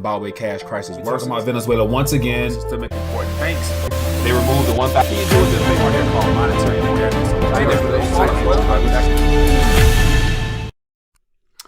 Zimbabwe cash crisis worse. Talking about Venezuela once again. Systemic important banks. They removed the 1,000 doing this thing on here called monetary awareness.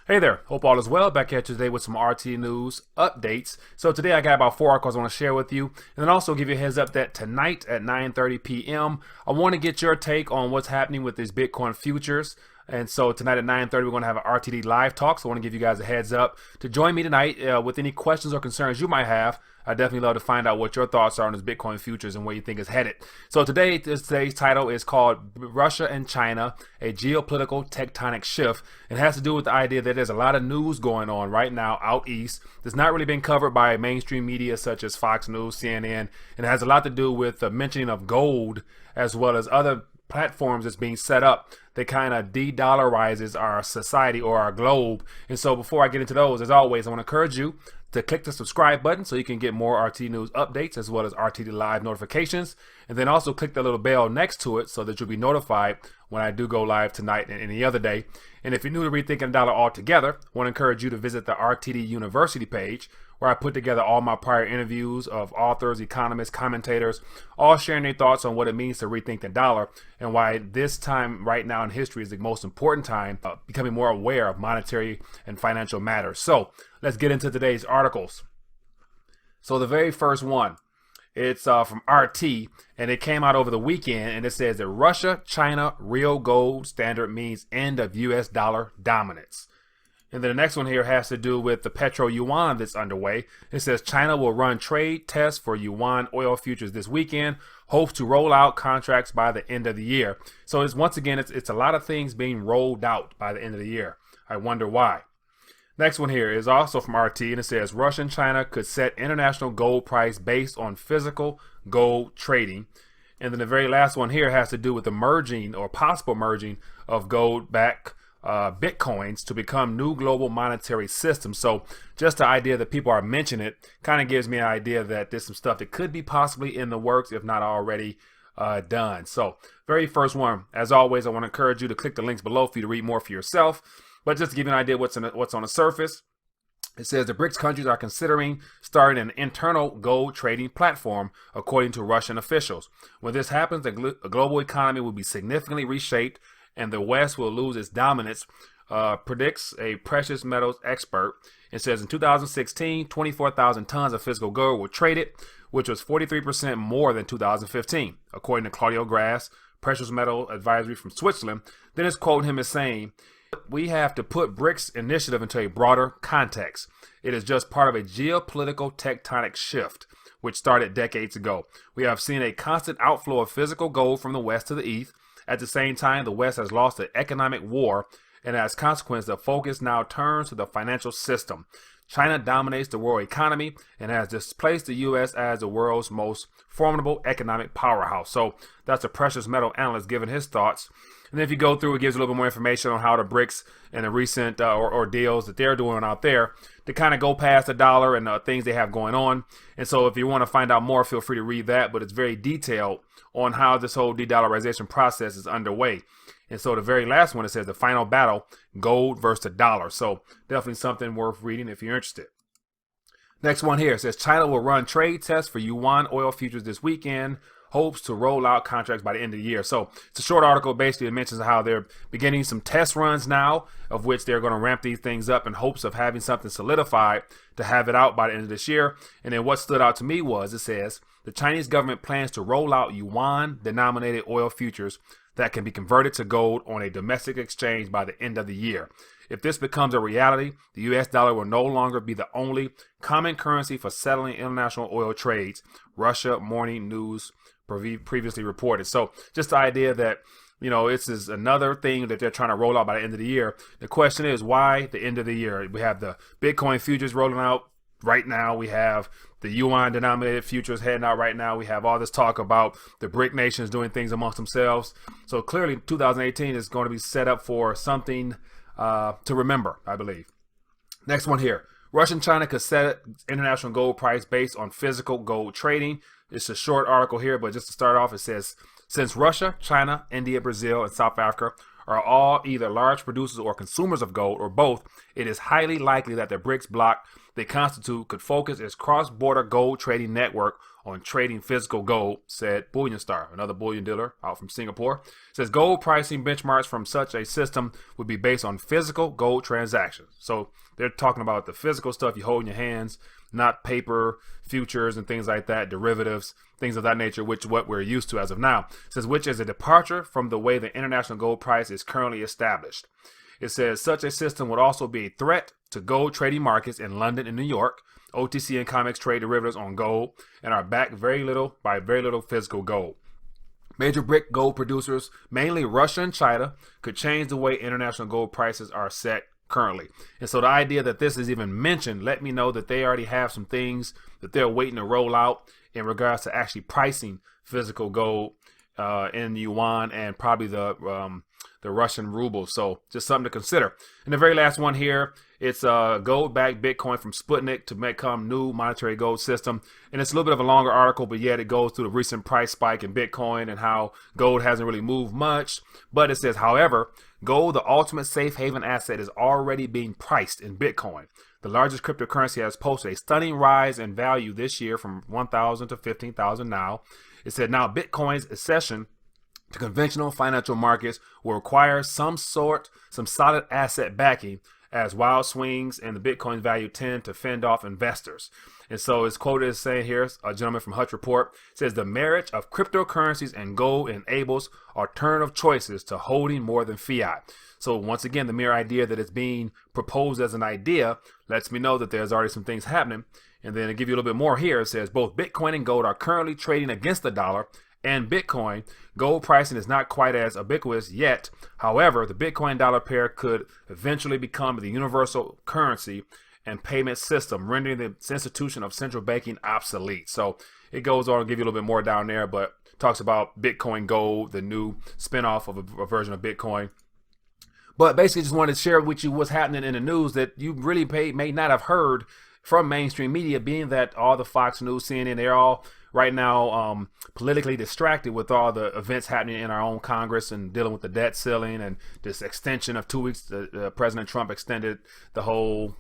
Hey there, hope all is well. Back at you today with some RTD news updates. So today I got about 4 articles I want to share with you, and then also give you a heads up that tonight at 9:30 p.m. I want to get your take on what's happening with these Bitcoin futures. And so tonight at 9:30 we're going to have an RTD Live Talk. So I want to give you guys a heads up to join me tonight with any questions or concerns you might have. I definitely love to find out what your thoughts are on this Bitcoin futures and where you think it's headed. So today's title is called Russia and China, a Geopolitical Tectonic Shift. It has to do with the idea that there's a lot of news going on right now out east that's not really been covered by mainstream media such as Fox News, CNN, and it has a lot to do with the mentioning of gold as well as other platforms that's being set up that kind of de-dollarizes our society or our globe. And so before I get into those, as always, I want to encourage you to click the subscribe button so you can get more RTD news updates as well as RTD live notifications, and then also click the little bell next to it so that you'll be notified when I do go live tonight and any other day. And if you're new to Rethinking the Dollar altogether, I want to encourage you to visit the RTD University page, where I put together all my prior interviews of authors, economists, commentators, all sharing their thoughts on what it means to rethink the dollar and why this time right now in history is the most important time becoming more aware of monetary and financial matters. So let's get into today's articles. So the very first one, it's from RT, and it came out over the weekend, and it says that Russia-China real gold standard means end of US dollar dominance. And then the next one here has to do with the petro-yuan that's underway. It says China will run trade tests for yuan oil futures this weekend, hopes to roll out contracts by the end of the year. So once again, it's a lot of things being rolled out by the end of the year. I wonder why. Next one here is also from RT, and it says Russia and China could set international gold price based on physical gold trading. And then the very last one here has to do with the merging or possible merging of gold-backed Bitcoins to become new global monetary system. So just the idea that people are mentioning it kind of gives me an idea that there's some stuff that could be possibly in the works, if not already done. So very first one, as always, I want to encourage you to click the links below for you to read more for yourself. But just to give you an idea what's on the surface, it says the BRICS countries are considering starting an internal gold trading platform, according to Russian officials. When this happens, the global economy will be significantly reshaped and the West will lose its dominance, predicts a precious metals expert. It says in 2016, 24,000 tons of physical gold were traded, which was 43% more than 2015, according to Claudio Grass, precious metal advisory from Switzerland. Then it's quoting him as saying, "We have to put BRICS initiative into a broader context. It is just part of a geopolitical tectonic shift, which started decades ago. We have seen a constant outflow of physical gold from the West to the East. At the same time, the West has lost the economic war, and as a consequence, the focus now turns to the financial system. China dominates the world economy and has displaced the U.S. as the world's most formidable economic powerhouse." So that's a precious metal analyst giving his thoughts. And if you go through, it gives a little bit more information on how the BRICS and the recent ordeals that they're doing out there to kind of go past the dollar and things they have going on. And so if you want to find out more, feel free to read that. But it's very detailed on how this whole de-dollarization process is underway. And so the very last one, it says the final battle, gold versus the dollar. So definitely something worth reading if you're interested. Next one here, it says China will run trade tests for yuan oil futures this weekend, hopes to roll out contracts by the end of the year. So it's a short article. Basically, it mentions how they're beginning some test runs now, of which they're going to ramp these things up in hopes of having something solidified to have it out by the end of this year. And then what stood out to me was, it says, the Chinese government plans to roll out yuan-denominated oil futures that can be converted to gold on a domestic exchange by the end of the year. If this becomes a reality, the US dollar will no longer be the only common currency for settling international oil trades, Russia Morning News previously reported. So just the idea that, you know, this is another thing that they're trying to roll out by the end of the year. The question is, why the end of the year? We have the Bitcoin futures rolling out right now. We have the yuan denominated futures heading out right now. We have all this talk about the BRIC nations doing things amongst themselves. So clearly 2018 is going to be set up for something to remember, I believe. Next one here. Russia and China could set international gold price based on physical gold trading. It's a short article here, but just to start off, it says, since Russia, China, India, Brazil, and South Africa are all either large producers or consumers of gold, or both, it is highly likely that the BRICS bloc they constitute could focus its cross-border gold trading network on trading physical gold, said Bullion Star, another bullion dealer out from Singapore. It says gold pricing benchmarks from such a system would be based on physical gold transactions. So they're talking about the physical stuff you hold in your hands, not paper, futures, and things like that, derivatives, things of that nature, which is what we're used to as of now. It says, which is a departure from the way the international gold price is currently established. It says such a system would also be a threat to gold trading markets in London and New York. OTC and COMEX trade derivatives on gold and are backed by very little physical gold. Major BRIC gold producers, mainly Russia and China, could change the way international gold prices are set currently. And so the idea that this is even mentioned, let me know that they already have some things that they're waiting to roll out in regards to actually pricing physical gold in Yuan and probably the Russian ruble. So just something to consider. And the very last one here, it's gold-backed Bitcoin from Sputnik to become new monetary gold system. And it's a little bit of a longer article, but yet it goes through the recent price spike in Bitcoin and how gold hasn't really moved much. But it says, however, gold, the ultimate safe haven asset, is already being priced in Bitcoin. The largest cryptocurrency has posted a stunning rise in value this year from 1,000 to 15,000 now. It said now Bitcoin's accession to conventional financial markets will require some solid asset backing, as wild swings in the Bitcoin value tend to fend off investors. And so it's quoted as saying here, a gentleman from Hutch Report says the marriage of cryptocurrencies and gold enables alternative choices to holding more than fiat. So once again, the mere idea that it's being proposed as an idea lets me know that there's already some things happening. And then to give you a little bit more here, it says both Bitcoin and gold are currently trading against the dollar and Bitcoin. Gold pricing is not quite as ubiquitous yet. However, the Bitcoin dollar pair could eventually become the universal currency and payment system, rendering the institution of central banking obsolete. So it goes on to give you a little bit more down there, but talks about Bitcoin Gold, the new spinoff of a version of Bitcoin. But basically just wanted to share with you what's happening in the news that you really may not have heard from mainstream media, being that all the Fox News, CNN, they're all right now politically distracted with all the events happening in our own Congress and dealing with the debt ceiling and this extension of 2 weeks. President Trump extended the whole,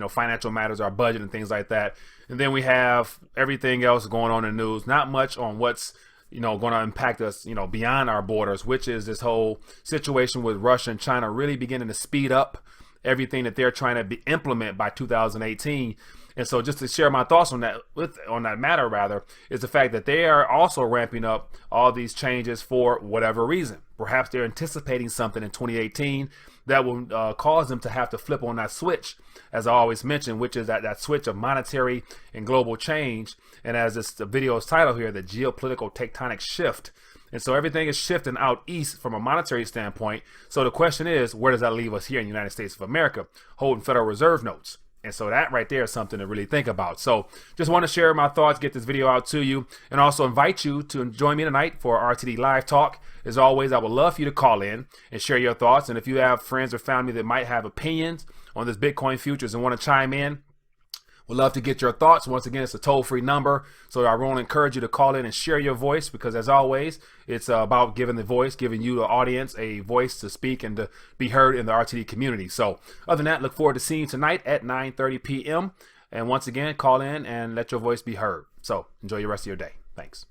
financial matters, our budget and things like that. And then we have everything else going on in the news. Not much on what's going to impact us, beyond our borders, which is this whole situation with Russia and China really beginning to speed up everything that they're trying to implement by 2018. And so just to share my thoughts on that matter, rather, is the fact that they are also ramping up all these changes for whatever reason. Perhaps they're anticipating something in 2018 that will cause them to have to flip on that switch, as I always mention, which is that switch of monetary and global change. And as this video is titled here, the geopolitical tectonic shift. And so everything is shifting out east from a monetary standpoint. So the question is, where does that leave us here in the United States of America, holding Federal Reserve notes? And so that right there is something to really think about. So just want to share my thoughts, get this video out to you, and also invite you to join me tonight for RTD Live Talk. As always, I would love for you to call in and share your thoughts. And if you have friends or family that might have opinions on this Bitcoin futures and want to chime in, we'd love to get your thoughts. Once again, it's a toll-free number. So I want to encourage you to call in and share your voice, because as always, it's about giving you, the audience, a voice to speak and to be heard in the RTD community. So other than that, look forward to seeing you tonight at 9:30 p.m. And once again, call in and let your voice be heard. So enjoy the rest of your day. Thanks.